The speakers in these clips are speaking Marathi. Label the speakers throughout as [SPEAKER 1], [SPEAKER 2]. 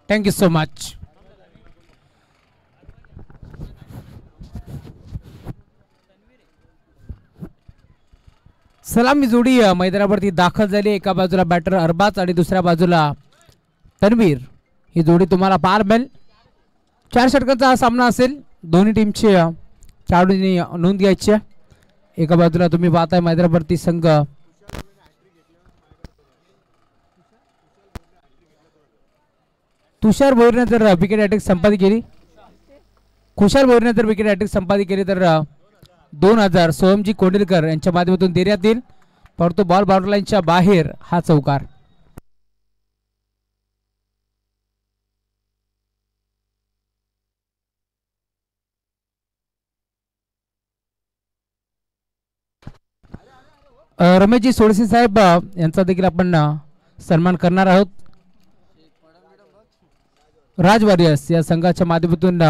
[SPEAKER 1] Thank you so much. सलामी जोडी मैदानावरती दाखल झाली. एका बाजूला बॅटर अरबाज आणि दुसऱ्या बाजूला तन्वीर. ही जोडी तुम्हाला पार मिळेल. 4 षटकांचा हा सामना असेल. दोन्ही टीमचे खेळाडूंनी नोंद घ्यायची. एका बाजूला तुम्ही पाहताय मैदानावरती संघ तुषार भोईरने जर विकेट हॅट्रिक संपादित केली, खुशाल भोईरने जर विकेट हॅट्रिक संपादित केली तर 2000 सोहमजी कोंडिलकर यांच्या माध्यमातून देण्यात येईल. परंतु बॉल बाउंड्री लाईनच्या बाहेर हा चौकार. रमेशजी सोळसी साहेब यांचा देखील आपण सन्मान करणार आहोत. राज वॉरियर्स या संघाच्या माध्यमातून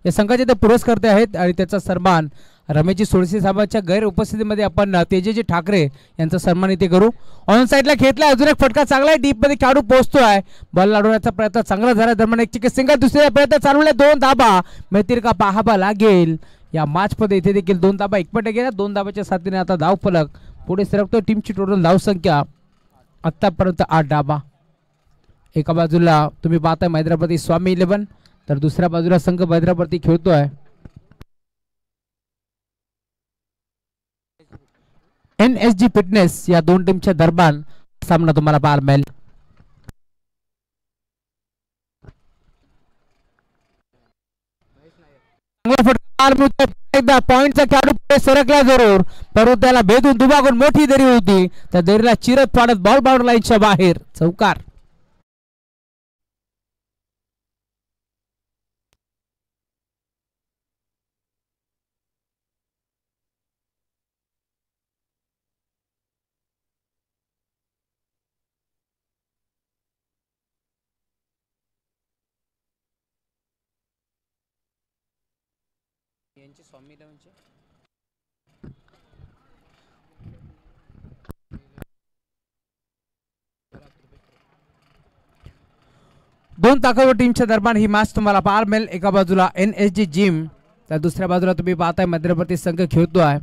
[SPEAKER 1] या संघाचे ते पुरस्कर्ते आहेत आणि त्याचा सन्मान रमेशजी सोळसी साहेबांच्या गैर उपस्थितीमध्ये आपण तेजजी ठाकरे यांचा सन्मान इथे करू. ऑन साईडला घेतला. अजून एक फटका चांगला आहे. डीप मध्ये खेळाडू पोहोचतोय. बॉल लाडवण्याचा प्रयत्न चांगला झाला. दरम्यान एक चिके सिंगल. दुसऱ्या प्रयत्न चालवले. 2 धाबा मिळतील का पाहावा लागेल. या मॅच मध्ये इथे देखील 2 धाबा एकपटे गेल्या. 2 धाबाच्या साथीने आता धाव फलक पुढे सरकतो. टीमची टोटल धाव संख्या आतापर्यंत 8 धाबा. एका बाजूला तुम्ही पाहताय मैदानावरती स्वामी 11 तर दुसऱ्या बाजूला संघ मैदानावरती खेळतोय NSG फिटनेस. या दोन टीमच्या दरम्यान सामना तुम्हाला पाहायला मिळेल. एकदा पॉइंटचा खेळाडू पुढे सरकला जरूर, परंतु त्याला भेदून दुभागून मोठी दरी होती. त्या दरीला चिरत पाडत बॉल बाउंड्री लाईनच्या बाहेर चौकार. दोन ताकदवर टीमच्या दरम्यान ही मॅच तुम्हाला पाहायला मिळेल. एका बाजूला NSG जिम तर दुसऱ्या बाजूला तुम्ही पाहताय मध्यप्रती संघ खेळतोय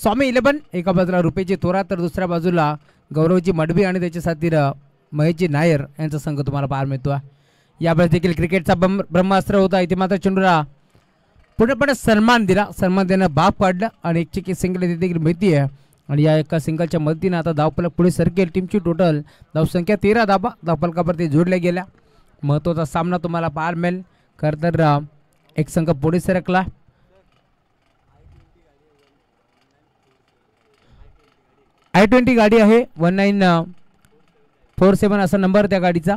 [SPEAKER 1] स्वामी 11. एका बाजूला रुपेजी थोरात तर दुसऱ्या बाजूला गौरवजी मडबी आणि त्याच्या साथीर महेशजी नायर यांचा संघ तुम्हाला पाहायला मिळतोय. यावेळेस देखील क्रिकेटचा ब्रह्मास्त्र होता. इथे मात्र चेंडूला पूर्णपणे सन्मान दिला. सन्मान देणं भाग पाडलं आणि एक चिकी सिंगल इथे देखील मिळती आहे. आणि या एका सिंगलच्या मदतीने आता धावफलक पुढे सरकेल. टीमची टोटल धावसंख्या 13 धाबा धावफलकावरती जोडल्या गेल्या. महत्त्वाचा सामना तुम्हाला पाहायला मिळेल. खरं तर एक संघ पुढे सरकला. I-20 गाडी आहे. 1947 असा नंबर त्या गाडीचा.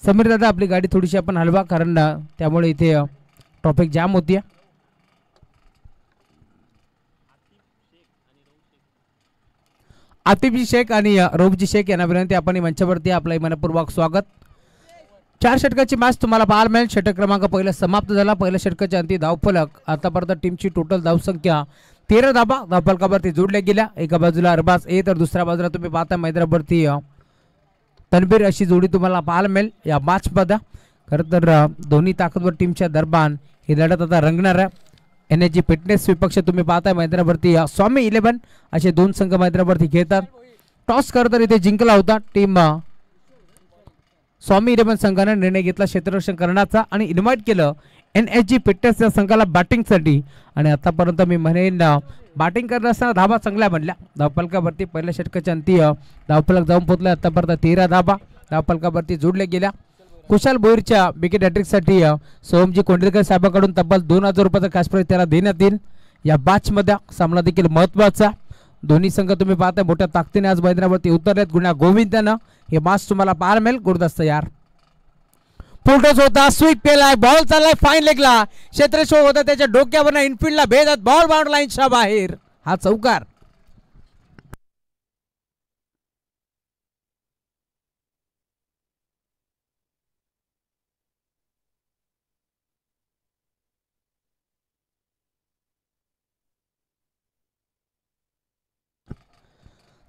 [SPEAKER 1] समीर दादा आपली गाडी थोडीशी आपण हलवा, कारण त्यामुळे इथे ट्रॉफिक जाम होती. आतिफजी शेख आणि रौफजी शेख यांना विनंती आपण मंचावरती आपलं मनपूर्वक स्वागत. 4 षटकाची मॅच तुम्हाला पाहायला मिळेल. षटक क्रमांक पहिला समाप्त झाला. पहिल्या षटकाच्या अंती धावफलक आतापर्यंत टीमची टोटल धावसंख्या 13 धाबा धावफलकावरती जोडल्या गेल्या. एका बाजूला अरबाज A तर दुसऱ्या बाजूला तुम्ही पाहता मैदानावरती तन्वीर अशी जोडी तुम्हाला पाहायला मिळेल या मॅच मध्ये. खरं तर दोन्ही ताकदवर टीमच्या दरम्यान ही लढत आता रंगणार आहे. NSG फिटनेस विपक्ष तुम्ही पाहताय मैदानावरती स्वामी 11 असे 2 संघ मैदानावरती खेळतात. टॉस खरं तर इथे जिंकला होता. टीम स्वामी 11 संघाने निर्णय घेतला क्षेत्ररक्षण करण्याचा आणि इन्व्हाइट केलं NSG फिटनेस या संघाला बॅटिंगसाठी. आणि आतापर्यंत मी म्हणेन बॅटिंग करत असताना धाबा चांगल्या बनल्या. धावफलकावरती पहिल्या षटकाच्या अंती धावफलक जाऊन पोहोचले. आतापर्यंत 13 धाबा धावफलकावरती जोडल्या गेल्या. कुशाल भोईरच्या विकेट हॅट्रिकसाठी सोहमजी कोंडिलकर साहेबांकडून तब्बल 2000 रुपयाचा कॅश प्राइज त्याला देण्यात येईल. या मॅच मध्ये सामना देखील महत्वाचा. दोन्ही संघ तुम्ही पाहताय मोठ्या ताकदीने आज मैदानावरती उतरलेत. गुन्हा गोविंदानं हे मॅच तुम्हाला पाहायला मिळेल. गुरुदस्त यार फुलटॉस होता. स्वीप केलाय. बॉल चाललाय फाईन लेगला. क्षेत्रशो होता त्याच्या डोक्यावर इनफिल्डला भेदत बॉल बाउंड्री लाईनच्या बाहेर हा चौकार.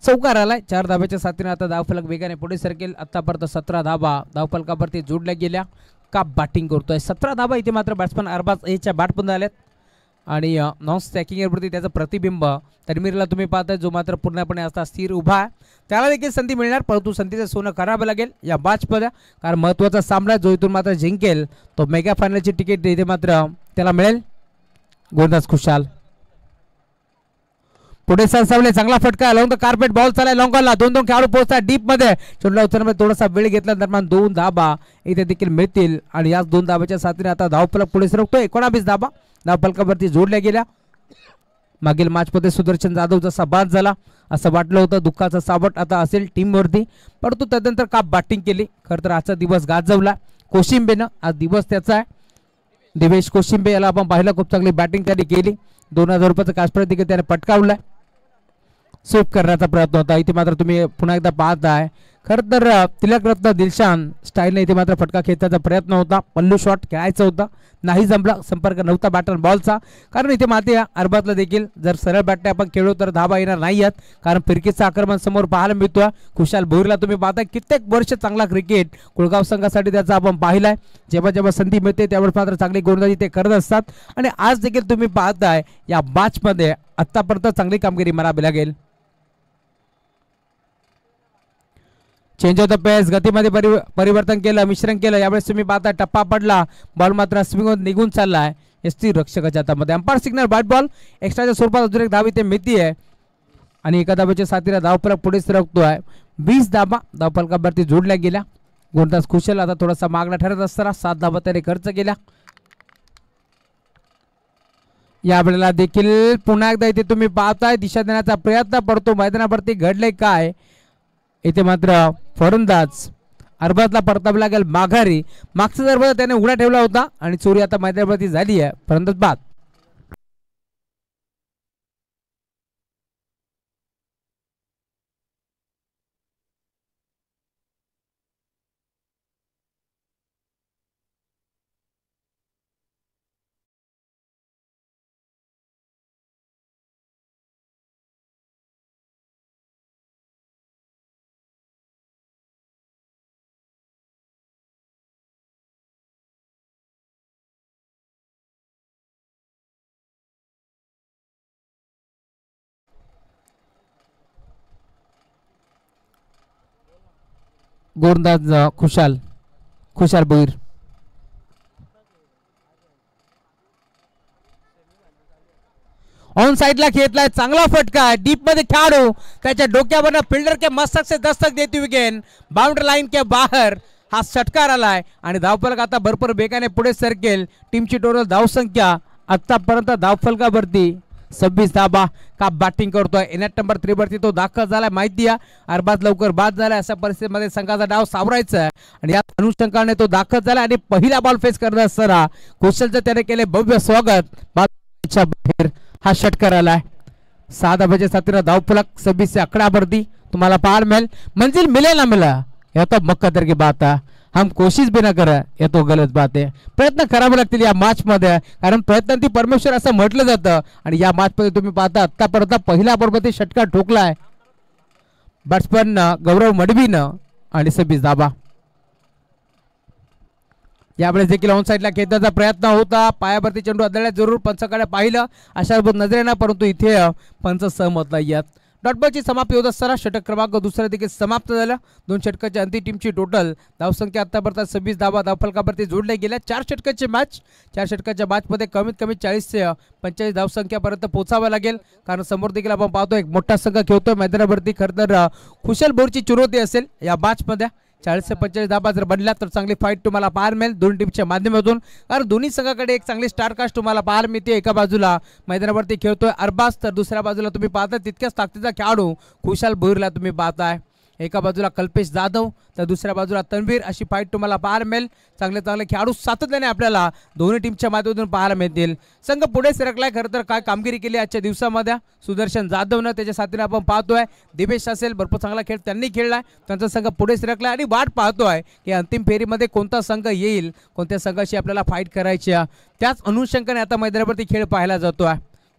[SPEAKER 1] चौकार आलाय 4 धाब्याच्या साथीने आता धावफलक वेगाने पुढे सरकेल. आतापर्यंत 17 धाबा धावफलकावरती जोडल्या गेल्या. का बॅटिंग करतोय 17 धाबा इथे मात्र बॅट्समन अरबाज एच्या बॅटपर्यंत आलेत आणि नॉन स्टॅकिंगवरती त्याचं प्रतिबिंब तन्वीरला तुम्ही पाहताय जो मात्र पूर्णपणे आता स्थिर उभा आहे. त्याला देखील संधी मिळणार परंतु संधीचं सोनं करावं लागेल या मॅचमध्ये कारण महत्त्वाचा सामना जो इथून मात्र जिंकेल तो मेगा फायनलची तिकीट इथे मात्र त्याला मिळेल. गोलंदाज खुशाल पुढे सरसावले चांगला फटका लॉंग द कार्पेट बॉल चालाय लॉंगला 2-2 खेळाडू पोहोचतात डीप मध्ये चोंडला उचलण्यामध्ये थोडासा वेळ घेतला दरम्यान 2 धाबा इथे देखील मिळतील आणि याच 2 धाब्याच्या साथीने आता धावफलक पुढे सरकतोय. 19 धाबा धावफलकावरती जोडल्या गेल्या. मागील मॅचमध्ये सुदर्शन जाधव जसा बाद झाला असं वाटलं होतं दुःखाचा सावट आता असेल टीमवरती परंतु त्यानंतर का बॅटिंग केली. खरं तर आजचा दिवस गाजवला कोशिंबेनं. आज दिवस त्याचा आहे. दिवेश कोशिंबे याला आपण पाहिलं खूप चांगली बॅटिंग त्यांनी केली. 2000 रुपयाचा कॅश प्राइज देखील त्याने पटकावलाय. सेव्ह करण्याचा प्रयत्न होता इथे मात्र तुम्ही पुन्हा एकदा पाहताय. खरं तर तिलकरत्न दिलशान स्टाईलने इथे मात्र फटका खेळण्याचा प्रयत्न होता. पल्लू शॉट खेळायचा होता नाही जमला. संपर्क नव्हता बॅटर बॉलचा कारण इथे माते अरबाजला देखील जर सरळ बॅटने आपण खेळलो तर धाबा येणार नाही आहेत कारण फिरकीचं आक्रमण समोर पाहायला मिळतोय. खुशाल भोईरला तुम्ही पाहताय कित्येक वर्ष चांगला क्रिकेट कुळगाव संघासाठी त्याचा आपण पाहिलाय. जेव्हा जेव्हा संधी मिळते त्यावेळेस मात्र चांगली गोलंदाजी ते करत असतात आणि आज देखील तुम्ही पाहताय या मॅचमध्ये आतापर्यंत चांगली कामगिरी मारावी लागेल. चेंज ऑफ द पेस गतीमध्ये परिवर्तन केलं मिश्रण केलं. यावेळेस तुम्ही पाहता टप्पा पडला बॉल मात्र स्विंग निघून चाललाय एसटी रक्षकाच्या हातामध्ये. अंपायर सिग्नल बॅट बॉल एक्स्ट्राच्या स्वरूपात अजून एक धाव इथे मिळतीये आणि एका धाब्याच्या साथीला धावफलक पुढे सरकतोय. 20 धाबा धावफलकावरती जोडल्या गेल्या. गोलंदाज खुशाल आता थोडासा मागणा ठरत असताना 7 धाबा त्याने खर्च केल्या. यावेळेला देखील पुन्हा एकदा इथे तुम्ही पाहताय दिशा देण्याचा प्रयत्न पडतो. मैदानावरती घडले काय इथे मात्र फलंदाज अरबाजला परतावं लागेल माघारी. मागचा दरवाजा त्याने उघडा ठेवला होता आणि चोरी आता मैदानावरती झाली आहे. फलंदाज बाद. गोलंदाज खुशाल भोईर ऑन साइडला खेळलाय चांगला फटका डीप मध्ये खेळाडू त्याच्या डोक्यावर फिल्डर के मस्तक से दस्तक देती हुई गेंद बाउंड्री लाइन के बाहर हा षटकार आलाय आणि धावफलक आता भरपूर वेगाने पुढे सरकेल. टीमची टोटल धावसंख्या आतापर्यंत धावफलकावरती 26 धाबा. का बॅटिंग करतोय इनेट नंबर 3 वरती तो दाखल झालाय माहिती आहे. अरबाज लवकर बाद झालाय अशा परिस्थितीमध्ये संघाचा डाव सावरायचा आहे आणि या अनुषंगाने तो दाखल झाला आणि पहिला बॉल फेस करत असताना कुशलचं त्याने केले भव्य स्वागत. बाहेर हा षटकार आलाय. 7 धाब्याच्या साथीला धावफलक 26 आकडावरती तुम्हाला पाहायला मिळेल. मंजिल मिले ना मिला या तो मक्कदर की बात है. हम कोशिश भी ना करा या तो गलत बात आहे. प्रयत्न करावे लागतील या मॅच मध्ये कारण प्रयत्नांती परमेश्वर असं म्हटलं जातं आणि या मॅच मध्ये तुम्ही पाहता आतापर्यंत पहिला बॉलमध्ये षटकार ठोकलाय बॅट्समन गौरव मडवीनं आणि 26 धाबा. यावेळेस देखील ऑन साइडला खेळण्याचा प्रयत्न होता. पायावरती चेंडू आदळला जरूर पंचाकडे पाहिलं अशा नजरेनं परंतु इथे पंच सहमत नाही आहेत. डॉटबॉलची समाप्ती होत असताना षटक क्रमांक दुसरा देखील समाप्त झाला. 2 षटकाच्या अंतिम टीमची टोटल धावसंख्या आतापर्यंत 26 धावा धावफलकावरती जोडल्या गेल्या. 4 षटकाची मॅच 4 षटकाच्या मॅचमध्ये कमीत कमी 40 ते 45 धावसंख्यापर्यंत पोहोचावं लागेल कारण समोर देखील आपण पाहतो एक मोठा संघ खेळतोय मैदानावरती. खरं तर खुशाल बोरची चुनौती असेल या मॅचमध्ये. 40 ते 45 धाबा जर बनल्या तर चांगली फाईट तुम्हाला पाहायला मिळेल दोन्ही टीमच्या माध्यमातून कारण दोन्ही संघाकडे एक चांगली स्टार कास्ट तुम्हाला पाहायला मिळते. एका बाजूला मैदानावरती खेळतोय अरबाज तर दुसऱ्या बाजूला तुम्ही पाहताय तितक्याच ताकदीचा खेळाडू खुशाल भोईरला तुम्ही पाहताय. एका बाजूला कल्पेश जाधव तर दुसऱ्या बाजूला तन्वीर अशी फाईट तुम्हाला पाहायला मिळेल. चांगले चांगले खेळाडू सातत्याने आपल्याला दोन्ही टीमच्या माध्यमातून पाहायला मिळतील. संघ पुढे सरकलाय. खरं तर काय कामगिरी केली आजच्या दिवसामध्ये सुदर्शन जाधवनं त्याच्या साथीने आपण पाहतोय. दिवेश असेल भरपूर चांगला खेळ त्यांनी खेळलाय. त्यांचा संघ पुढे सरकलाय आणि वाट पाहतोय की अंतिम फेरीमध्ये कोणता संघ येईल कोणत्या संघाशी आपल्याला फाईट करायची. त्याच अनुषंगाने आता मैदानावरती खेळ पाहायला जातोय.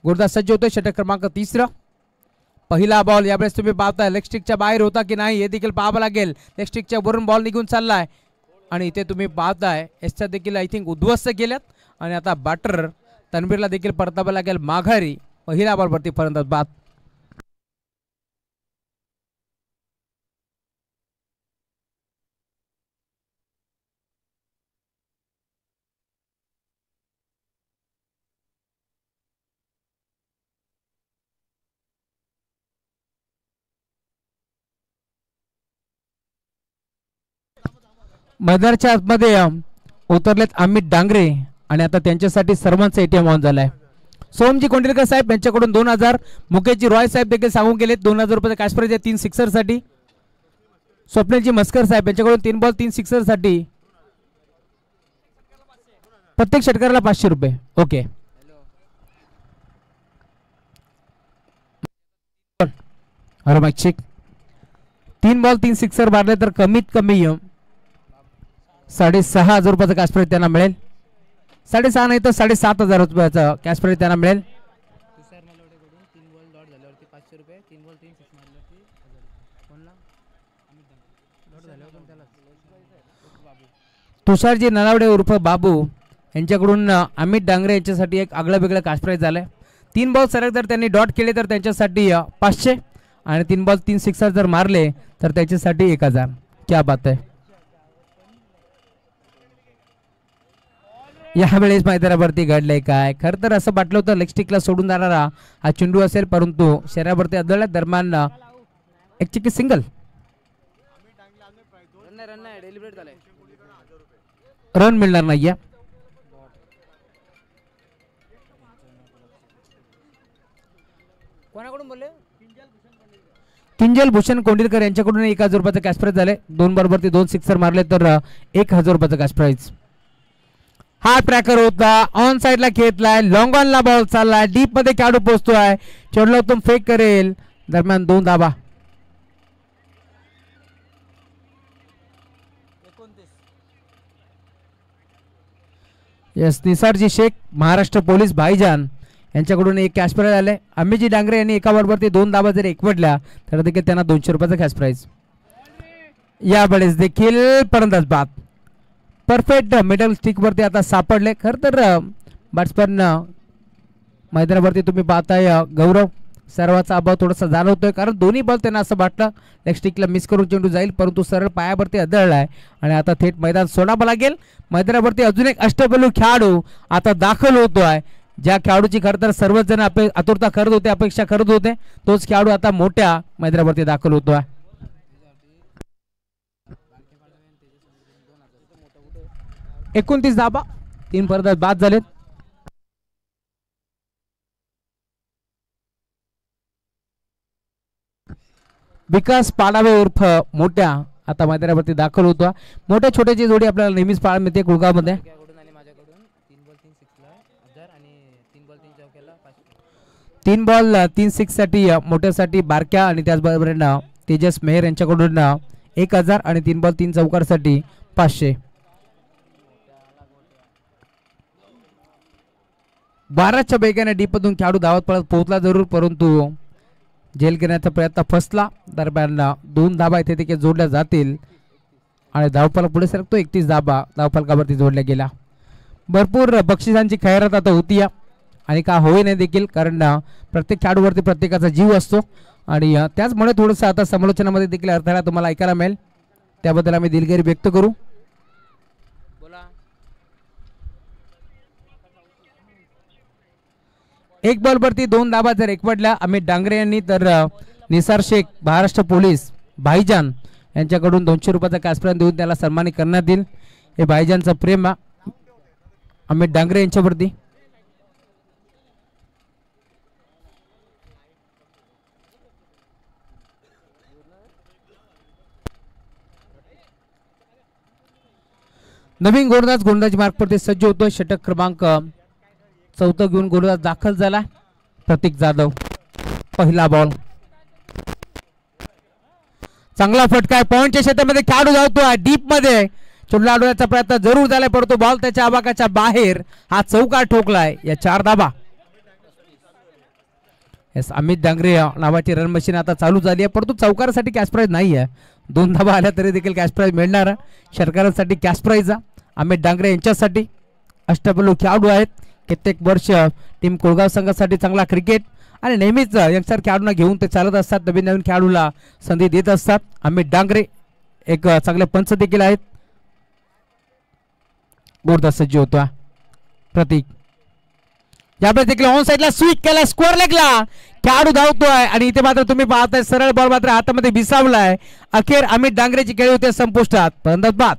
[SPEAKER 1] गोलंदाज सज्ज होतोय षटक क्रमांक 3 पहिला बॉल यावेळेस तुम्ही पाहताय लेग स्टिकच्या बाहेर होता की नाही हे देखील पाहावं लागेल. लेग स्टिकच्या वरून बॉल निघून चाललाय आणि इथे तुम्ही पाहताय एसच्या देखील आय थिंक उद्ध्वस्त केल्यात आणि आता बॅटर तन्वीरला देखील परतावं लागेल माघारी. पहिला बॉलवरती फलंदाज बाद. मैदानाच्या आतमध्ये उतरलेत अमित डांगरे आणि आता त्यांच्यासाठी सर्वांचं एटीएम ऑन झालंय. सोमजी कोंडिलकर साहेब यांच्याकडून 2000. मुकेशजी रॉय साहेब देखील सांगून गेलेत 2000 रुपये कॅश प्राइज आहे 3 सिक्सर साठी. स्वप्नीलजी मस्कर साहेब यांच्याकडून 3 बॉल 3 सिक्सर साठी प्रत्येक षटकाराला 500 रुपये. Okay mic check. 3 ball 3 sixer मारले तर कमीत कमी 6,500 रुपयाचा कॅश प्राइज त्यांना मिळेल. 6,500 नाही तर 7,500 रुपयाचा कॅश प्राइज त्यांना मिळेल. तुषारजी ननावडे उर्फ बाबू यांच्याकडून अमित डांगरे यांच्यासाठी एक आगळं वेगळं कॅश प्राइज झालंय. 3 बॉल सरळ जर त्यांनी डॉट केले तर त्यांच्यासाठी 500 आणि 3 बॉल 3 सिक्सर जर मारले तर त्याच्यासाठी 1000. क्या बात आहे. यावेळेस मैदानावरती घडलंय काय. खरं तर असं वाटलं होतं लेग स्टिकला सोडून जाणारा हा चेंडू असेल परंतु शरीरावरती आदळल्या दरम्यान एक चिकी सिंगल. रन मिळणार नाहीये. कोणाकडून बोलले. किंजल भूषण कोंडिलकर यांच्याकडून 1000 रुपयाचं कॅश प्राइज झाले. 2 बॉलवरती 2 सिक्सर मारले तर 1000 रुपयाचं कॅश प्राइज. हा ट्रॅकर होता ऑन साइडला खेळलाय. लॉंग ऑनला बॉल चाललाय. डीप मध्ये खेळाडू पोहोचतोय. चढला उत्तम फेक करेल. दरम्यान 2 धाबा. यस निसारजी शेख महाराष्ट्र पोलीस भाईजान यांच्याकडून एक कॅश प्राइज आले. अमितजी डांगरे यांनी एका बॉलवरती 2 धाबा जर एकवटल्या तर देखील त्यांना 200 रुपयाचा कॅश प्राइज. यावेळेस देखील फलंदाज बाद. परफेक्ट मिडल स्टिक वरती आता सापडले. खरं तर बॅट्समन मैदानावरती तुम्ही पाहताय गौरव सर्वाचा अभाव थोडासा जाणवतोय कारण दोन्ही बॉल त्यांना असं वाटलं लेग स्टिकला मिस करून चेंडू जाईल परंतु सरळ पायावरती आदळलाय आणि आता थेट मैदान सोडावं लागेल. मैदानावरती अजून एक अष्टपैलू खेळाडू आता दाखल होतोय. ज्या खेळाडूची खरं तर सर्वच जण आतुरता करत होते अपेक्षा करत होते तोच खेळाडू आता मोठ्या मैदानावरती दाखल होतोय. 29 धाबा. 3 फलंदाज बाद झालेत. विकास पाडावे उर्फ मोठ्या आता मैदानावरती दाखल होतो. मोठ्या छोट्याची जोडी आपल्याला नेहमीच पाहायला मिळते कुळगावमध्ये. 3 बॉल 3 सिक्स साठी मोठ्यासाठी बारक्या आणि त्याचबरोबर तेजस मेहर यांच्याकडून 1000 आणि 3 बॉल 3 चौकारसाठी 500. 12च्या वेगाने डीपमधून खेळाडू धावत पळत पोहोचला जरूर परंतु झेल घेण्याचा प्रयत्न फसला. दरम्यान 2 धाबा इथे देखील जोडल्या जातील आणि धावफलक पुढे सरकतो. 31 धाबा धावफलकावरती जोडल्या गेला. भरपूर बक्षिसांची खैरात आता होती आणि का होई नाही देखील कारण प्रत्येक खेळाडूवरती प्रत्येकाचा जीव असतो आणि त्याचमुळे थोडंसं आता समालोचनामध्ये देखील अर्थाला तुम्हाला ऐकायला मिळेल. त्याबद्दल आम्ही दिलगिरी व्यक्त करू. एक बॉलवरती 2 धाबा जर एकवटल्या अमित डांगरे यांनी तर निसार शेख महाराष्ट्र पोलीस भाईजान यांच्याकडून 200 रुपयाचा कॅश प्राइज देऊन त्याला सन्मानित करण्यात येईल. हे भाईजानचं प्रेम अमित डांगरे यांच्यावरती. नवीन गोलंदाज मार्कवरती सज्ज होतोय. षटक क्रमांक 4 घेऊन गोलंदाज दाखल झाला प्रतीक जाधव. पहिला बॉल चांगला फटका आहे. पॉइंटच्या क्षेत्रामध्ये खेळाडू धावतोय. डीप मध्ये चुडला अडवण्याचा प्रयत्न जरूर झालाय परंतु बॉल त्याच्या आवाकाच्या बाहेर. हा चौकार ठोकलाय. या 4 धाबा. येस अमित डांगरे नावाची रन मशीन आता चालू झाली आहे, परंतु चौकारासाठी कॅश प्राईज नाही आहे. 2 धावा आल्या तरी देखील कॅश प्राईज मिळणार आहे. षटकारासाठी कॅश प्राईज अमित डांगरे यांच्यासाठी. अष्टपैलू खेळाडू आहेत, कित्येक वर्ष टीम कोळगाव संघासाठी चांगला क्रिकेट आणि नेहमीच यंगस्टर खेळाडूंना घेऊन ते चालत असतात, नवीन नवीन खेळाडूला संधी देत असतात. अमित डांगरे एक चांगले पंच देखील आहेत. गोरदा सज्ज होता प्रतीक, यावेळेस देखील ऑन साइडला स्वीप केला, स्कोअर लेगला खेळाडू धावतोय आणि इथे मात्र तुम्ही पाहताय सरळ बॉल मात्र हातामध्ये विसावलाय. अखेर अमित डांगरेची खेळी होते संपुष्टात. फलंदाज बाद.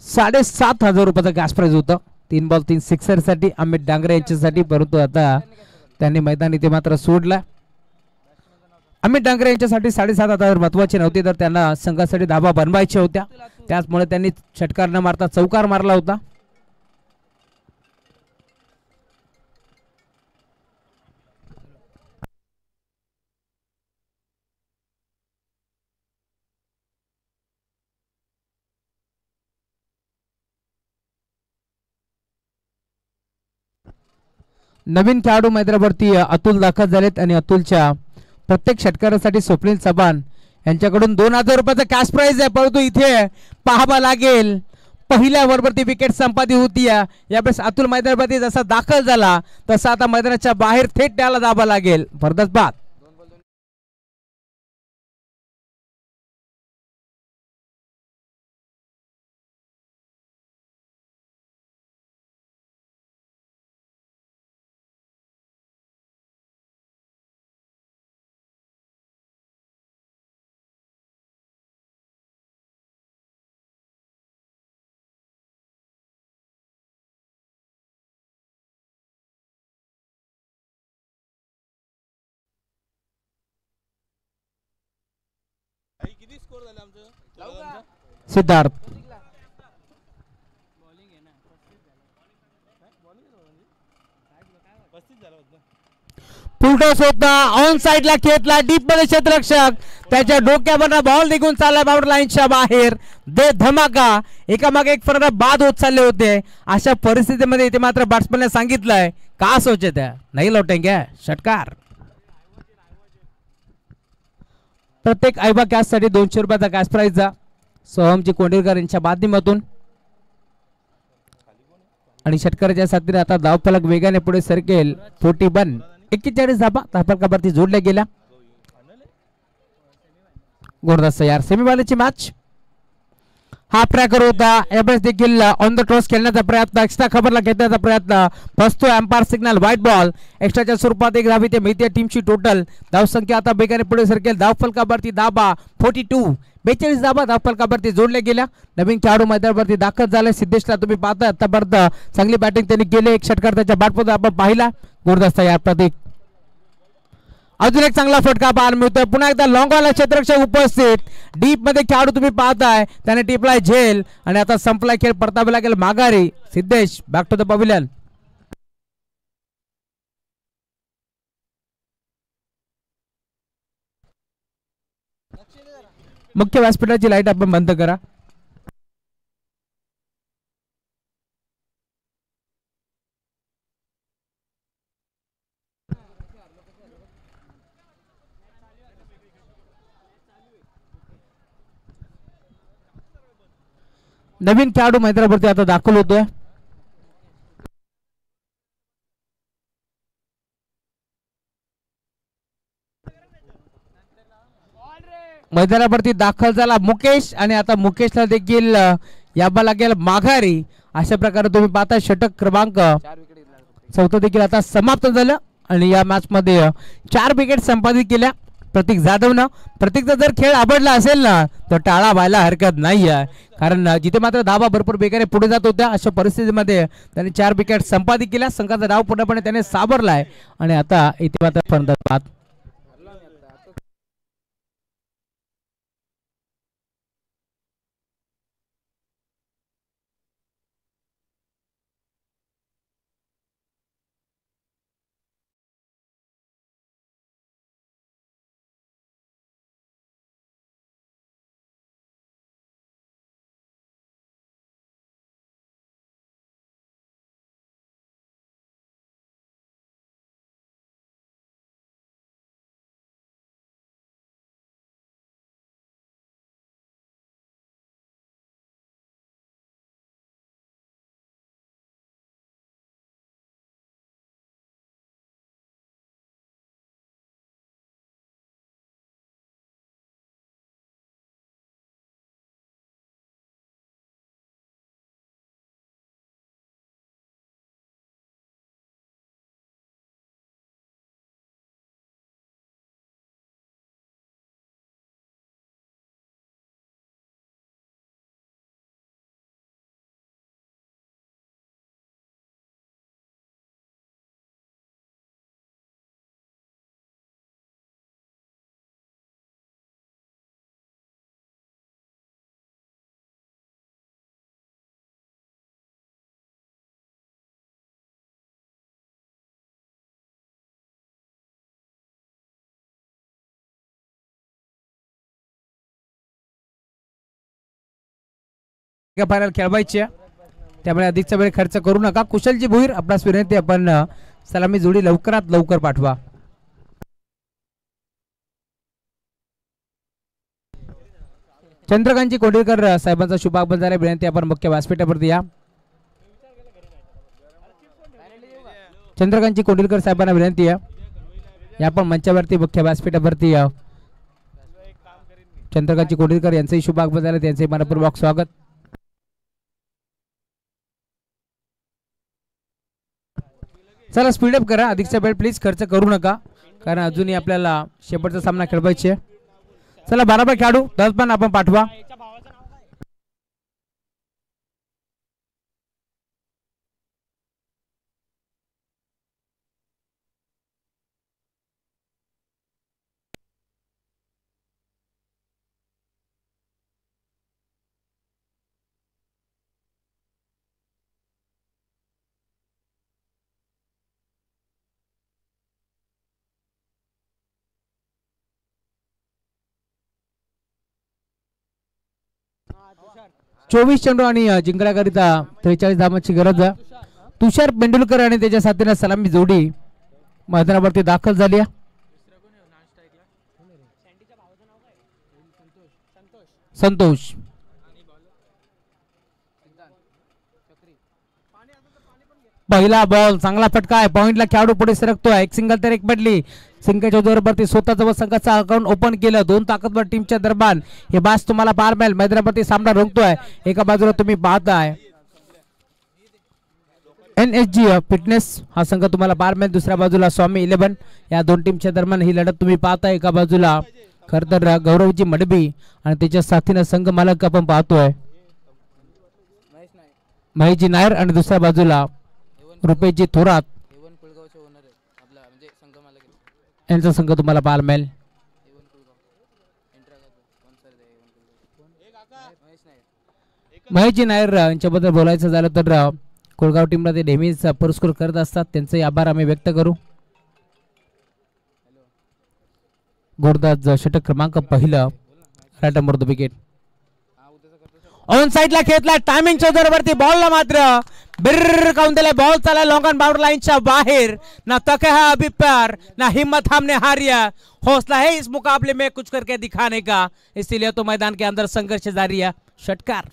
[SPEAKER 1] ₹7,500 कॅश प्राईज होतं. 3 बॉल 3 सिक्सर साठी अमित डांगरे यांच्यासाठी, परंतु आता त्यांनी मैदान इथे मात्र सोडलं. अमित डांगरे यांच्यासाठी 7,500 महत्वाचे नव्हते, तर त्यांना संघासाठी धाबा बनवायच्या होत्या, त्याचमुळे त्यांनी षटकार न मारता चौकार मारला होता. नवीन खेळाडू मैदानावरती अतुल दाखल झालेत आणि अतुलच्या प्रत्येक षटकारासाठी स्वप्नील चव्हाण यांच्याकडून ₹2,000 कॅश प्राइज आहे, परंतु इथे पाहावा लागेल पहिल्या ओव्हरवरती विकेट संपादित होती. यावेळेस अतुल मैदानावरती जसा दाखल झाला तसा आता मैदानाच्या बाहेर थेट त्याला दाबा लागेल. फलंदाज बाद. सिद्धार्थ फुलटॉस होता, ऑन साइडला खेळला, डीप मध्ये क्षेत्ररक्षक त्याच्या डोक्यावर बॉल निघून चालला बाउंड्री लाईनच्या बाहेर. दे धमाका, एकामागे एक फरक बाद होत चालले होते. अशा परिस्थितीमध्ये इथे मात्र बॅट्समॅनने सांगितलंय का सोचत है नाही लौटेंगे, षटकार. प्रत्येक आयबा कॅच साठी ₹200 कॅश प्राइज सोहमजी कोंडेकर यांच्या माध्यमातून. आणि षटकाराच्या साथीने आता धावफलक वेगाने पुढे सरकेल. 41 41 धाबा धावफलकावरती जोडल्या गेल्या. गोरदास यार सेमीफायनलची मॅच हा ट्रॅकर होता. यावेळेस देखील ऑन द टॉस खेळण्याचा प्रयत्न, एक्स्ट्रा खबरला घेण्याचा प्रयत्न, फसतो एम्पायर सिग्नल, व्हाईट बॉल. एक्स्ट्राच्या स्वरूपात एक धाव इथे मिळते टीमची. टोटल धावसंख्या आता वेगाने पुढे सरकेल. धावफलकावरती दाबा 42 42 धाबा धावफलकावरती जोडल्या गेल्या. नवीन खेळाडू मैदानावरती दाखल झाले. सिद्धेशला तुम्ही पाहता आतापर्यंत चांगली बॅटिंग त्यांनी केली. एक षटकार त्याच्या बॅटमध्ये आपण पाहिला. गोरदास यार प्रतीक, अजून एक चांगला फटका पाहायला मिळतोय. पुन्हा एकदा लॉंग बॉल क्षेत्ररक्षक उपस्थित. डीप मध्ये खेळाडू तुम्ही पाहताय, त्याने टिपलाय झेल आणि आता संपलाय खेळ, परतावे लागेल माघारी. Siddhesh back to the pavilion. मुख्य व्यासपीठाची लाईट आपण बंद करा. नवीन खेळाडू मैदानावरती आता दाखल होतोय. मैदानावरती दाखल झाला मुकेश आणि आता मुकेशला देखील यावं लागेल माघारी. अशा प्रकारे तुम्ही पाहता षटक क्रमांक 4 देखील आता समाप्त झालं आणि या मॅच मध्ये 4 विकेट संपादित केल्या प्रतीक जाधवनं. प्रतीकचा जर खेळ आवडला असेल ना तर टाळा व्हायला हरकत नाही आहे, कारण जिथे मात्र धावा भरपूर वेगाने पुढे जात होत्या अशा परिस्थितीमध्ये त्यांनी 4 विकेट संपादित केल्या. संघाचा डाव पूर्णपणे त्याने सावरलाय आणि आता इथे मात्र फलंदाज फायनल खेळवायची आहे, त्यामुळे अधिकचा वेळ खर्च करू नका. कुशलजी भोईर आपणास विनंती, आपण सलामी जोडी लवकरात लवकर पाठवा. चंद्रकांतजी कोंडीकर साहेबांचा शुभ आगमन झाला. विनंती आपण मुख्य व्यासपीठावरती या. चंद्रकांतजी कोंडीकर साहेबांना विनंती आहे, या पण मंचावरती मुख्य व्यासपीठावरती या. चंद्रकांतजी कोंडीकर यांचंही शुभ आगमन झालं, त्यांचे मनपूर्वक स्वागत. चला स्पीडअप करा, अधिकचा वेळ प्लीज खर्च करू नका, कारण अजूनही आपल्याला शेवटचा सामना खेळवायचे. चला 12 खेळाडू 10 पण आपण पाठवा. चोवीस चेंडू आणि जिंकण्याकरिता 43 धावांची गरज आहे. तुषार पेंडुलकर आणि त्याच्या साथीने सलामी जोडी मैदानावरती दाखल झाली आहे. संतोष पहिला बॉल, चांगला फटका आहे, पॉइंटला खेळाडू पुढे सरकतोय. एक सिंगल तर एक पडली. सिंगलच्या जोरावरती स्वतःच व संघाचा अकाउंट ओपन केलं. दोन ताकदवर टीमच्या दरम्यान हे बास तुम्हाला पार मिळेल. मैदानावरती सामना रंगतोय. एका बाजूला तुम्ही पाहताय NSG फिटनेस हा संघ तुम्हाला पार मिळेल, दुसऱ्या बाजूला स्वामी 11. या दोन टीमच्या दरम्यान ही लढत तुम्ही पाहताय. एका बाजूला खर तर गौरवजी मडबी आणि त्याच्या साथीने संघ मालक आपण पाहतोय महेशजी नायर, आणि दुसऱ्या बाजूला रुपेशजी थोरात यांचा संघ तुम्हाला पाहायला मिळेल. महेशजी नायर यांच्याबद्दल बोलायचं झालं तर कोळगाव टीमला ते नेहमीच पुरस्कार करत असतात, त्यांचे आभार आम्ही व्यक्त करू. गोरदाज षटक क्रमांक पहिलं, राईट नंबर विकेट. ऑन साइडला खेळलाय, टायमिंगच्या जोरावरती बॉलला मात्र बिर्र काऊन दिलाय. बॉल चाला लॉन्ग ऑन बाउंड्री लाइनच्या बाहेर. ना तके है अभी प्यार, ना हिम्मत हमने हारिया, हौसला है इस मुकाबले में कुछ करके दिखाने का, इसीलिए तो मैदान के अंदर संघर्ष जारी है. षटकार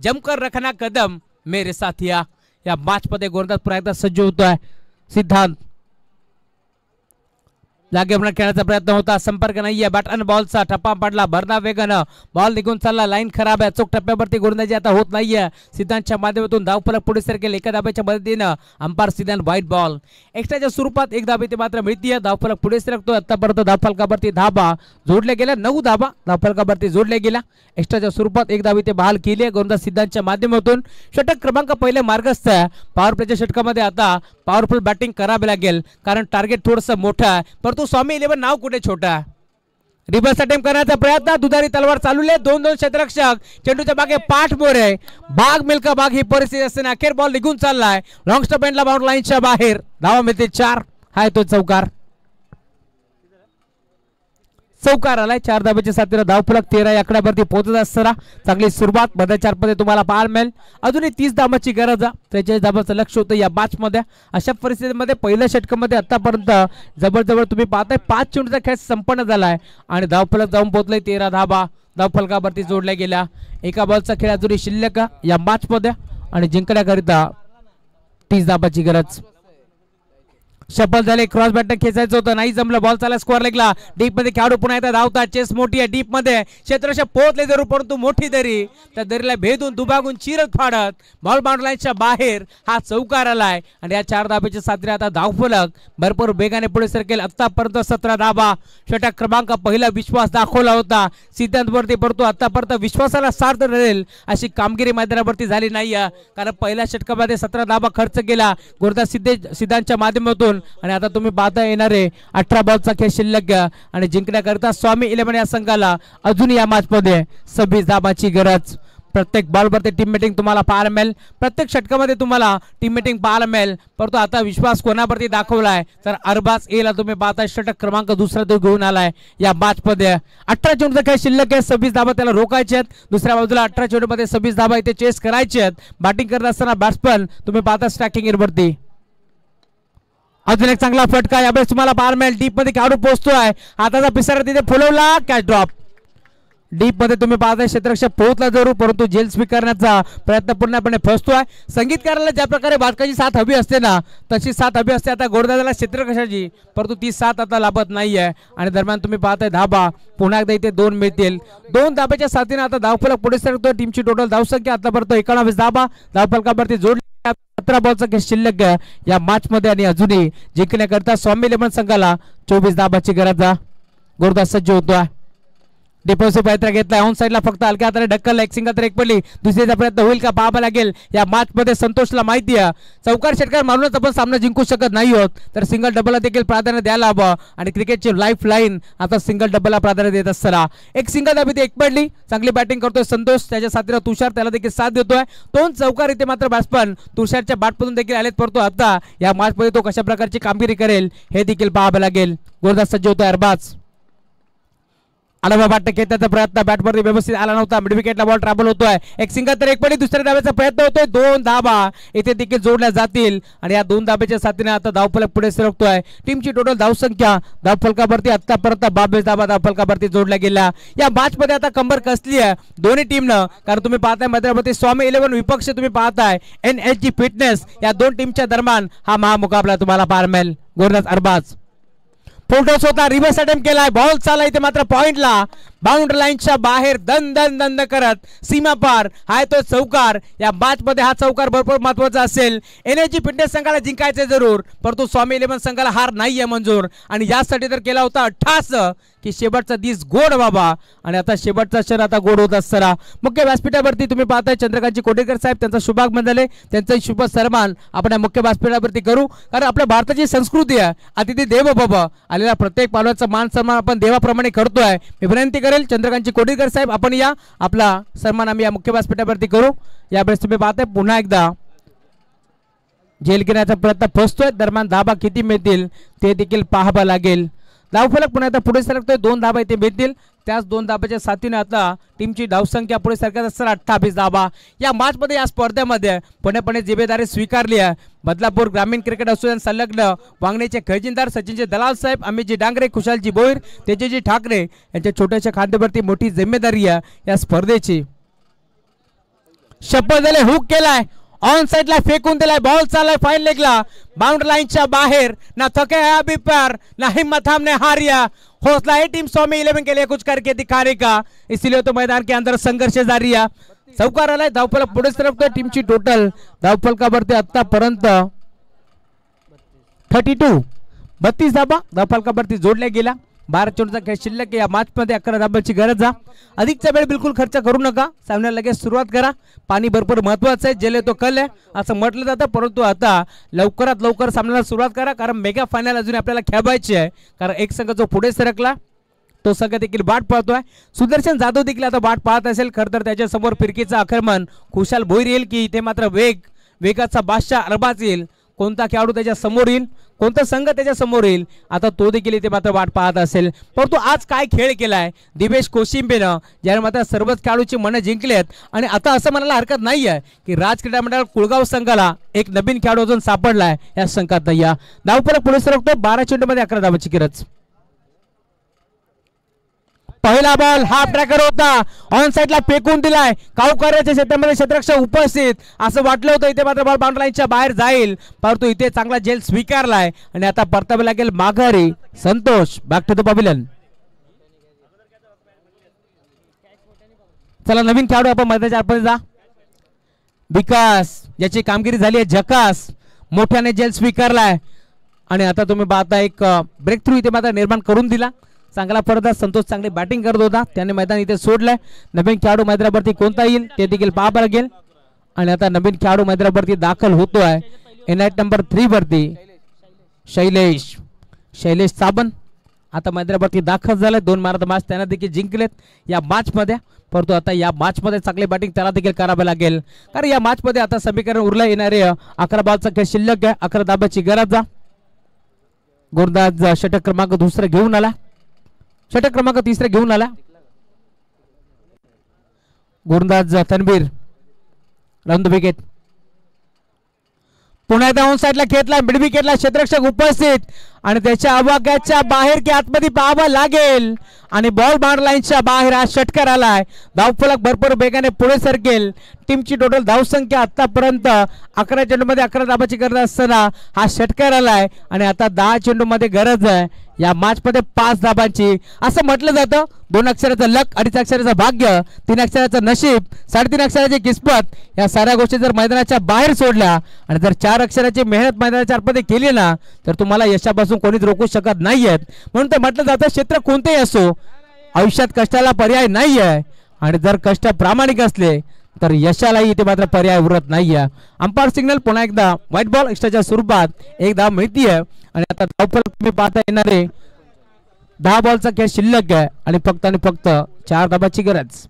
[SPEAKER 1] जमकर रखना कदम मेरे साथिया. या मॅच मध्ये गोलंदाज पुन्हा एकदा सज्ज होतोय. सिद्धांत जागेवर खेळण्याचा प्रयत्न होता, संपर्क नाहीये. बॅट अन बॉलचा ठप्पा पडला, भरणा वेगानं बॉल निघून चालला. लाईन खराब आहे, चोख टप्प्यावरती गोलंदाजी आता होत नाहीये. सिद्धांतच्या माध्यमातून धावफलक पुढे सरकेल. एका धाब्याच्या मदतीनं अंपायर सिद्धांत व्हाईट बॉल. एक्स्ट्राच्या स्वरूपात एक धाबी ते मात्र मिळतीये. धावफलक पुढे सरकतो. आतापर्यंत धावफलकावरती धाबा जोडल्या गेल्या, 9 धाबा धावफलकावरती जोडल्या गेल्या. एक्स्ट्राच्या स्वरूपात एक धाबी ते बहाल केली आहे गोलंदाज सिद्धांतच्या माध्यमातून. षटक क्रमांक पहिले मार्गस्थ आहे. पॉवर प्लेच्या षटकामध्ये आता पॉवरफुल बॅटिंग करावी लागेल, कारण टार्गेट थोडंसं मोठं आहे, परंतु स्वामी 11 नाव कुठे छोटा आहे. रिव्हर्स अटेम्प्ट करण्याचा प्रयत्न, दुधारी तलवार चालू आहे. 2-2 क्षेत्ररक्षक, चेंडूच्या मागे पाठ मोरे. भाग मिल्का भाग ही परिस्थिती असताना अखेर बॉल निघून चाललाय. लॉंग स्टॉप एंडला बाउंड्री लाईनच्या बाहेर. धावा मिळते 4. हाय तो चौकार. चौकार आलाय 4 धाब्याच्या साथीने धावफलक 13 आकड्यावरती पोहोचत असताना चांगली सुरुवात मध्ये 4 मध्ये तुम्हाला पाहायला मिळेल. अजूनही 30 धाबांची गरज आहे. 43 धाबांचं लक्ष होतं या मॅच मध्ये. अशा परिस्थितीमध्ये पहिल्या षटकामध्ये आतापर्यंत जवळजवळ तुम्ही पाहताय 5 चेंडूचा खेळ संपन्न झालाय आणि धावफलक जाऊन पोहोचले 13 धाबा धावफलकावरती जोडल्या गेल्या. एका बॉलचा खेळ अजूनही शिल्लक या मॅच मध्ये आणि जिंकण्याकरिता 30 धाबांची गरज. शपल झाले. क्रॉस बॅटर खेचायचं होतं, नाही जमलं. बॉल चालला स्कोअर लेगला. डीप मध्ये खेळाडू पुन्हा येतात, धावतात. चेस मोठी आहे डीप मध्ये. क्षेत्ररक्षक पोहोचले जरूर, परंतु मोठी दरी, त्या दरीला भेदून दुभागून चिरत फाडत बॉल बाउंड्री लाईनच्या बाहेर हा चौकार आलाय आणि या 4 धाब्याच्या साथीने आता धावफलक भरपूर वेगाने पुढे सरकेल. आतापर्यंत 17 धाबा. षटक क्रमांक पहिला विश्वास दाखवला होता सिद्धांतवरती, परंतु आतापर्यंत विश्वासाला सार्थ ठरेल अशी कामगिरी मैदानावरती झाली नाही, कारण पहिल्या षटकामध्ये 17 धाबा खर्च केला गुरुदास सिद्धांतच्या माध्यमातून आणि आता तुम्ही पाहता येणारे 18 बॉलचा खेळ शिल्लक आणि जिंकण्याकरिता स्वामी 11 या संघाला अजून या मॅच मध्ये 26 धाबांची गरज. प्रत्येक बॉलवरती टीम मीटिंग तुम्हाला पाहायला मिळेल, प्रत्येक षटकामध्ये तुम्हाला टीम मीटिंग पाहायला मिळेल, परंतु आता विश्वास कोणावरती दाखवलाय तर अरबाज एला तुम्ही पाहता षटक क्रमांक दुसरा तो घेऊन आलाय या मॅच मध्ये. 18 चेंडूचा खेळ शिल्लक आहे, 26 धाबा त्याला रोखायचे आहेत. दुसऱ्या बाजूला 18 चेंडूमध्ये 26 धाबा इथे चेस करायचे आहेत. बॅटिंग करत असताना बॅट्समन तुम्ही पाहता स्ट्रायकिंग एरवरती. अजून एक चांगला फटका यावेळेस तुम्हाला पाहायला मिळेल. डीप मध्ये खेळाडू पोहोचतोय, हाताचा पिसारा तिथे फुलवला, कॅच ड्रॉप. डीप मध्ये तुम्ही पाहताय क्षेत्ररक्षक पोहोचला जरूर, परंतु झेल स्वीकारण्याचा प्रयत्न पूर्णपणे फसतोय. संगीतकाराला ज्या प्रकारे बादकाची साथ हवी असते ना तशी साथ हवी असते आता गोडदादाला क्षेत्ररक्षकाची, परंतु ती साथ आता लाभत नाहीये आणि दरम्यान तुम्ही पाहताय धाबा पुन्हा एकदा इथे 2 मिळतील. 2 धाब्याच्या साथीने आता धावफलक पुढे सरकतोय. टीमची टोटल धावसंख्या आतापर्यंत 19 धाबा धावफलकावरती जोडली. 17 बॉलचा खेळ शिल्लक या मॅच मध्ये आणि अजूनही जिंकण्याकरता स्वामी 11 संघाला 24 धाबांची गरज. गोरदास सज्ज होतोय. डिफेन्सिव्ह प्रयत्न घेतलाय, ऑन साईडला फक्त हलक्या हाताने ढक्कल. एक सिंगल तर एक पडली, दुसरीचा प्रयत्न होईल का पाहावा लागेल. या मॅच मध्ये संतोषला माहिती आहे चौकार षटकार मारूनच आपण सामना जिंकू शकत नाही आहोत, तर सिंगल डबलला देखील प्राधान्य द्यायला हवं आणि क्रिकेटची लाईफ लाईन आता सिंगल डबलला प्राधान्य देत असताना एक सिंगल धाबी एक पडली. चांगली बॅटिंग करतोय संतोष, त्याच्या साथीला तुषार त्याला देखील साथ देतोय. 2 चौकार इथे मात्र बॅट्समन तुषारच्या बॅटमधून देखील आलेत, परंतु आता या मॅच मध्ये तो कशा प्रकारची कामगिरी करेल हे देखील पाहावं लागेल. गोरदास सज्ज होतोय. अरबाज आडवा बॅट खेळण्याचा प्रयत्न बॅटवरती व्यवस्थित आला नव्हता. मिड विकेटला बॉल ट्रॅव्हल होतोय. एक सिंगल तर एक पडी, दुसऱ्या धाब्याचा प्रयत्न होतोय. 2 धाबा इथे देखील जोडल्या जातील आणि या 2 धाब्याच्या साथीने आता धावफलक पुढे सरकतोय. टीमची टोटल धावसंख्या धावफलकावरती आतापर्यंत 22 धाबा धावफलकावरती जोडल्या गेल्या. या मॅच मध्ये आता कंबर कसली आहे दोन्ही टीमनं, कारण तुम्ही पाहताय मैदानावरती स्वामी 11 विपक्ष तुम्ही पाहताय NSG फिटनेस, या 2 टीमच्या दरम्यान हा महामुकाबला तुम्हाला पाहायला मिळेल. गोरदास अरबाज फोल्टोस होता, रिव्हर्स अटेम्प्ट केलाय, बॉल चालला इथे मात्र पॉइंटला बाउंड्री लाईनच्या बाहेर दन दन दंद करत सीमा पार हाय तो चौकार. या मॅच मध्ये हा चौकार भरपूर महत्वाचा असेल. NSG फिटनेस संघाला जिंकायचे जरूर, परंतु स्वामी 11 संघाला हार नाहीये मंजूर आणि यासाठी तर केला होता 88 की शेवटचा दिस गोड बाबा आणि आता शेवटचा क्षण आता गोड होत असताना मुख्य व्यासपीठावरती तुम्ही पाहताय चंद्रकांतजी कोटेकर साहेब, त्यांचा शुभागमन झाले, त्यांचा शुभ सन्मान आपण मुख्य व्यासपीठावरती करू, कारण आपल्या भारताची संस्कृती आहे अतिथी देवो भव. आलेला प्रत्येक पालवाचा मान सन्मान आपण देवाप्रमाणे करतोय. मी विनंती करेल चंद्रकांतजी कोटेकर साहेब आपण या, आपला सन्मान आम्ही या मुख्य व्यासपीठावरती करू. यावेळेस तुम्ही पाहताय पुन्हा एकदा झेल घेण्याचा प्रयत्न फसतोय. दरम्यान धाबा किती मिळतील ते देखील पाहावं लागेल. धावफलक पुन्हा आता पुढे सरकतोय. 2 धाबा इथे मिळतील. त्याच 2 धाब्याच्या साथीने आता टीमची धावसंख्या पुढे सरकत असताना 28 धाबा. या मॅच मध्ये या स्पर्धेमध्ये पूर्णपणे जिम्मेदारी स्वीकारली आहे. बदलापूर ग्रामीण क्रिकेट असोसिएशन संलग्न वांगणीचे खजिनदार सचिनजी दलाल साहेब, अमितजी डांगरे, खुशालजी भोईर, तेजजी ठाकरे यांच्या छोट्याशा खांद्यावरती मोठी जिम्मेदारी आहे या स्पर्धेची. शपथ झाले, हुक केलाय, ऑन साइडला फेकून दिलाय, बॉल चाललाय फाइन लेगला बाउंड्री लाइनच्या बाहेर. ना थके है अभी पर ना हिम्मत हमने हारिया, हौसला है टीम स्वामी 11 के लिए कुछ करके दिखाने का, इसीलिए तो मैदान के अंदर संघर्ष जारी है. चौकार आलाय, धावफलक पुढे सरकतोय. टीमची टोटल धावफलकावरती आतापर्यंत 32 धाबा धावफलकावरती जोडल्या गेल्या. 12 चेंडूचा खेळ शिल्लक या मॅच मध्ये 11 धाब्यांची गरज आहे. अधिकचा वेळ बिलकुल खर्च करू नका, सामन्याला लगेच सुरुवात करा. पाणी भरपूर महत्वाचं आहे, जेले तो कल आहे असं म्हटलं जातं, परंतु आता लवकरात लवकर सामन्याला सुरुवात करा, कारण मेगा फायनल अजून आपल्याला खेळायची आहे. कारण एक संघ जो पुढे सरकला तो संघ देखील वाट पाहतोय. सुदर्शन जाधव देखील आता वाट पाहत असेल. खरं तर त्याच्यासमोर फिरकीचा आक्रमण खुशाल भोईर येईल की इथे मात्र वेगाचा बादशाह अरबाज येईल. कोणता खेळाडू त्याच्या समोर येईल, कोणता संघ त्याच्या समोर येईल, आता तो देखील इथे मात्र वाट पाहत असेल. परंतु आज काय खेळ केलाय दिवेश कोशिंबेनं, ज्याने मात्र सर्वच खेळाडूची मनं जिंकलेत. आणि आता असं म्हणायला हरकत नाही आहे की राज क्रीडा मंडळ कुळगाव संघाला एक नवीन खेळाडू अजून सापडलाय या संघात. या धावफलक पुढे सरकतो, 12 चेंडूमध्ये 11 धावांची गरज. पहिला बॉल हाफ ट्रॅकर होता, ऑन साइडला फेकून दिलाय. काऊकऱ्याच्या क्षेत्रामध्ये क्षेत्ररक्षक उपस्थित, असं वाटलं होतं इथे मात्र बॉल बाउंड्री लाईनच्या बाहेर जाईल, परंतु इथे चांगला झेल स्वीकारलाय आणि आता परतावे लागेल माघारी. Santosh back to the pavilion. चला नवीन खेळाडू आपण मैदानाच्या आतमध्ये जा. विकास याची कामगिरी झाली आहे झकास, मोठ्याने झेल स्वीकारलाय आणि आता तुम्ही पाहता एक ब्रेक थ्रू इथे मात्र निर्माण करून दिला. चांगला फरदार संतोष चांगली बॅटिंग करत होता, त्याने मैदान इथे सोडलंय. नवीन खेळाडू मैदानावरती कोणता येईल ते देखील पाहावं लागेल. आणि आता नवीन खेळाडू मैदानावरती दाखल होतोय एनआयट नंबर 3 वरती शैलेश साबन आता मैदानावरती दाखल झालाय. 2 मारद मॅच त्यांना देखील जिंकलेत या मॅच मध्ये, परंतु आता या मॅच मध्ये चांगली बॅटिंग त्याला देखील करावी लागेल, कारण या मॅच मध्ये आता समीकरण उरलं येणारे 11 बॉलचा खेळ शिल्लक आहे. 11 धाब्याची गरज. गोलंदाज षटक क्रमांक 2 घेऊन आला, षटक क्रमांक 3 घेऊन आला. गोलंदाज तन्वीर रन द विकेट. पुन्हा एकदा ऑन साइडला खेळला, मिड विकेटला क्षेत्ररक्षक उपस्थित आणि त्याच्या आवाक्याच्या बाहेर की आतमध्ये पाहावं लागेल आणि बॉल बाउंड्री लाईनच्या बाहेर हा षटकार आलाय. धावफलक भरपूर वेगाने पुढे सरकेल. टीमची टोटल धावसंख्या आतापर्यंत 11 चेंडूमध्ये 11 धाबाची गरज असताना हा षटकार आलाय आणि आता 10 चेंडूमध्ये गरज आहे या मॅच मध्ये 5 धाबांची. असं म्हटलं जातं 2 अक्षराचं लक, 2.5 अक्षराचं भाग्य, 3 अक्षराचं नशीब, 3.5 अक्षराची किस्मत, या साऱ्या गोष्टी जर मैदानाच्या बाहेर सोडल्या आणि जर 4 अक्षराची मेहनत मैदानाच्या आतमध्ये केली ना तर तुम्हाला यशापासून कोणीच रोखू शकत नाहीयेत. म्हणून तर म्हटलं जातं क्षेत्र कोणतेही असो आयुष्यात कष्टाला पर्याय नाही आहे आणि जर कष्ट प्रामाणिक असले तर यशालाही इथे मात्र पर्याय उरत नाहीये. अंपायर सिग्नल पुन्हा एकदा व्हाईट बॉल एक्स्ट्राच्या स्वरूपात 1 धाव मिळतीये आणि आता धावफलक तुम्ही पाहता येणारे 10 बॉलचा खेळ शिल्लक आहे आणि फक्त 4 धाबाची गरज.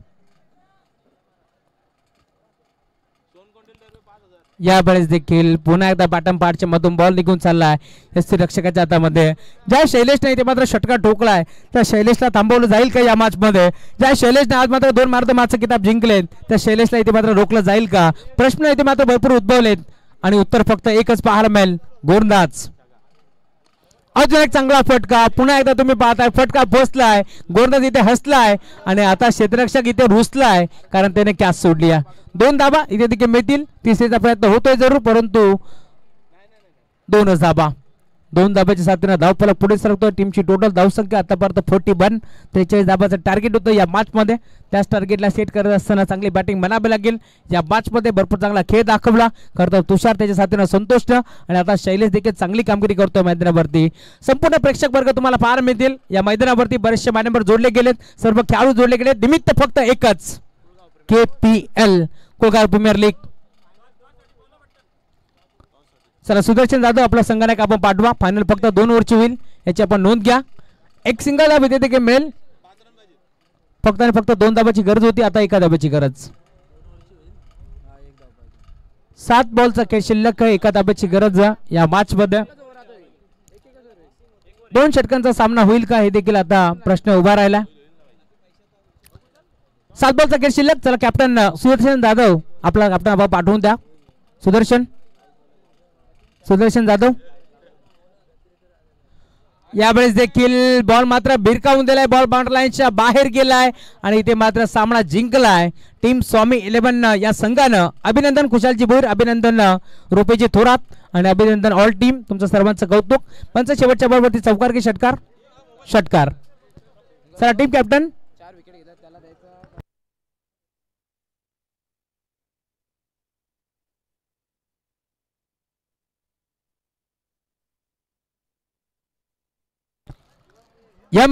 [SPEAKER 1] यावेळेस देखील पुन्हा एकदा बॅटम पार्टच्या मधून बॉल निघून चाललाय एसटी रक्षकाच्या हातामध्ये. ज्या शैलेशने इथे मात्र षटकार ठोकलाय त्या शैलेशला थांबवलं जाईल का या मॅच मध्ये? ज्या शैलेशने आज मात्र 2 मारद मॅचचे किताब जिंकलेत त्या शैलेशला इथे मात्र रोखलं जाईल का? प्रश्न इथे मात्र भरपूर उद्भवलेत आणि उत्तर फक्त एकच पाहायला मिळेल. गोलंदाज अजून एक चांगला फटका, पुन्हा एकदा तुम्ही पाहताय फटका बसलाय, गोलंदाज इथे हसलाय आणि आता क्षेत्ररक्षक इथे रुसलाय कारण त्याने कॅच सोडली आहे. 2 धाबा इथे देखील मिळतील. तिसरीचा प्रयत्न होतोय जरूर, परंतु 2 धाबा. 2 धाब्याच्या साथीने धावफलक पुढे सरकतोय. टीमची टोटल धावसंख्या आतापर्यंत 41, 43 धाबाचं टार्गेट होतं या मॅच मध्ये. त्याच टार्गेटला सेट करत असताना चांगली बॅटिंग म्हणावी लागेल. या मॅच मध्ये भरपूर चांगला खेळ दाखवला खरं तर तुषार, त्याच्या साथीने संतोष आणि आता शैलेश देखील चांगली कामगिरी करतोय मैदानावरती. संपूर्ण प्रेक्षक वर्ग तुम्हाला पाहायला मिळतील. या मैदानावरती बरेचसे मान्यवर जोडले गेलेत, सर्व खेळाडू जोडले गेलेत. निमित्त फक्त एकच, KPL कोलकाता प्रीमियर लीग. चला सुदर्शन जाधव आपला संघानायक आपण पाठवा. फायनल फक्त 2 ओव्हरची होईल याची आपण नोंद घ्या. एक सिंगल धाब इथे देखील मिळेल. फक्त 2 धाबाची गरज होती, आता 1 धाबाची गरज. 7 बॉलचा खेळ शिल्लक आहे, 1 धाबाची गरज या मॅच मध्ये. 2 षटकांचा सामना होईल का हे देखील आता प्रश्न उभा राहिला. 7 बॉलचा खेळ शिल्लक. चला कॅप्टन सुदर्शन जाधव आपला कॅप्टन पाठवून द्या. सुदर्शन जाधव यावेळेस देखील बॉल मात्र भिरकावून दिलाय, बॉल बाउंड्री लाईनच्या बाहेर गेलाय आणि इथे मात्र सामना जिंकलाय टीम स्वामी 11 या संघानं. अभिनंदन खुशालजी भोईर, अभिनंदन रुपेजी थोरात आणि अभिनंदन ऑल टीम, तुमचं सर्वांचं कौतुक. पंच शेवटच्या बॉलवरती चौकार की षटकार. चला टीम कॅप्टन. या